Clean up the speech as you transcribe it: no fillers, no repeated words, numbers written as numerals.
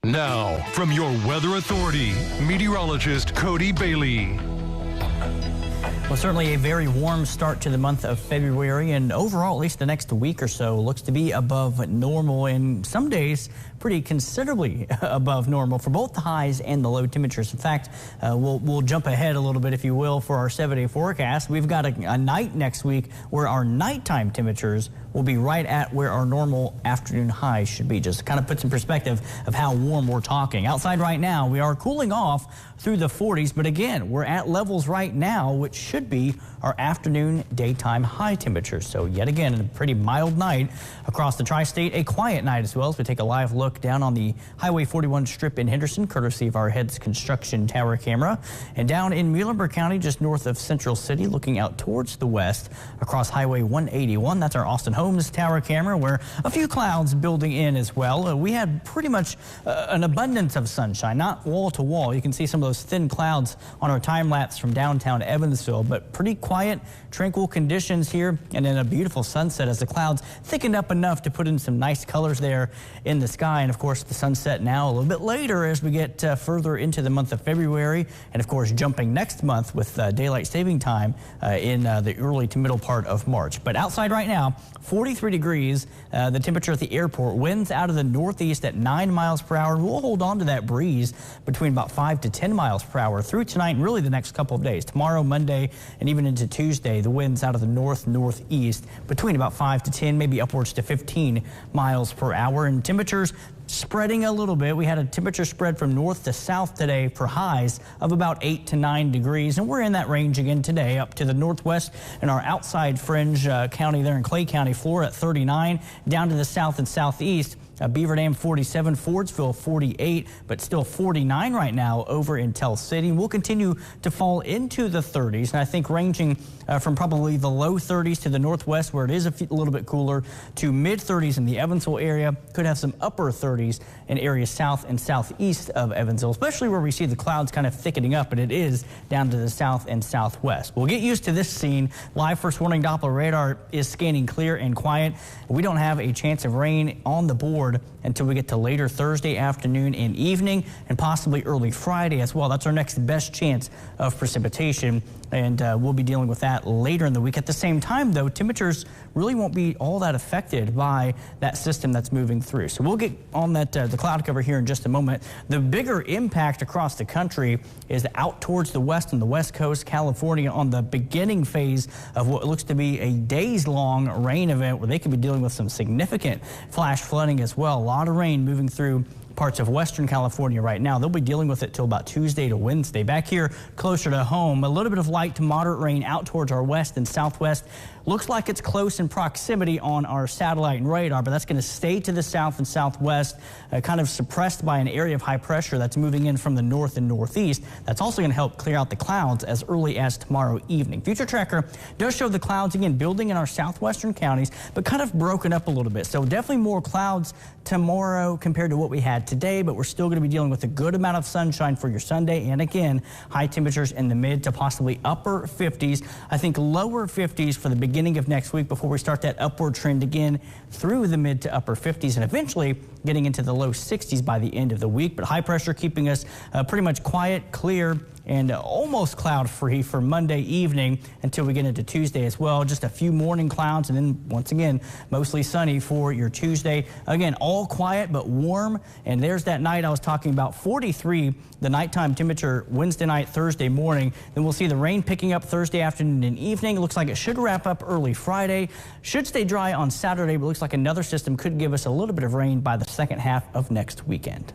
Now, from your weather authority, meteorologist Cody Bailey. Well, certainly a very warm start to the month of February, and overall, at least the next week or so, looks to be above normal, and some days pretty considerably above normal for both the highs and the low temperatures. In fact, we'll jump ahead a little bit, if you will, for our 7-day forecast. We've got a night next week where our nighttime temperatures will be right at where our normal afternoon highs should be. Just to kind of put some perspective of how warm we're talking. Outside right now, we are cooling off through the 40s, but again, we're at levels right now which should be our afternoon daytime high temperatures. So yet again, a pretty mild night across the tri-state, a quiet night as well, as we take a live look down on the Highway 41 strip in Henderson, courtesy of our Heads Construction Tower camera, and down in Muhlenberg County, just north of Central City, looking out towards the west across Highway 181. That's our Austin Holmes Tower camera, where a few clouds building in as well. We had pretty much an abundance of sunshine, not wall to wall. You can see some of those thin clouds on our time lapse from downtown Evansville, but pretty quiet, tranquil conditions here, and then a beautiful sunset as the clouds thickened up enough to put in some nice colors there in the sky. And of course, the sunset now a little bit later as we get further into the month of February, and of course jumping next month with daylight saving time in the early to middle part of March. But outside right now, 43 degrees, the temperature at the airport, winds out of the northeast at 9 miles per hour. We'll hold on to that breeze between about 5 to 10 miles per hour through tonight and really the next couple of days. Tomorrow, Monday, and even into Tuesday, the winds out of the northeast between about 5 to 10, maybe upwards to 15 miles per hour. And temperatures spreading a little bit. We had a temperature spread from north to south today for highs of about 8 to 9 degrees, and we're in that range again today, up to the northwest and our outside fringe county there in Clay County, Florida at 39, down to the south and southeast. Beaver Dam 47, Fordsville 48, but still 49 right now over in Tell City. We'll continue to fall into the 30s, and I think ranging from probably the low 30s to the northwest, where it is a little bit cooler, to mid 30s in the Evansville area. Could have some upper 30s in areas south and southeast of Evansville, especially where we see the clouds kind of thickening up, but it is down to the south and southwest. We'll get used to this scene. Live first warning Doppler radar is scanning clear and quiet. We don't have a chance of rain on the board until we get to later Thursday afternoon and evening, and possibly early Friday as well. That's our next best chance of precipitation, and we'll be dealing with that later in the week. At the same time, though, temperatures really won't be all that affected by that system that's moving through. So we'll get on that the cloud cover here in just a moment. The bigger impact across the country is out towards the west and the west coast, California, on the beginning phase of what looks to be a days-long rain event where they could be dealing with some significant flash flooding as well. A lot of rain moving through parts of Western California right now. They'll be dealing with it till about Tuesday to Wednesday. Back here closer to home, a little bit of light to moderate rain out towards our west and southwest. Looks like it's close in proximity on our satellite and radar, but that's going to stay to the south and southwest, kind of suppressed by an area of high pressure that's moving in from the north and northeast. That's also going to help clear out the clouds as early as tomorrow evening. Future Tracker does show the clouds again building in our southwestern counties, but kind of broken up a little bit. So definitely more clouds tomorrow compared to what we had today, but we're still going to be dealing with a good amount of sunshine for your Sunday. And again, high temperatures in the mid to possibly upper 50s. I think lower 50s for the beginning of next week before we start that upward trend again through the mid to upper 50s, and eventually getting into the low 60s by the end of the week. But high pressure keeping us pretty much quiet, clear, and almost cloud-free for Monday evening until we get into Tuesday as well. Just a few morning clouds, and then once again, mostly sunny for your Tuesday. Again, all quiet but warm, and there's that night I was talking about, 43, the nighttime temperature Wednesday night, Thursday morning. Then we'll see the rain picking up Thursday afternoon and evening. It looks like it should wrap up early Friday. Should stay dry on Saturday, but looks like another system could give us a little bit of rain by the second half of next weekend.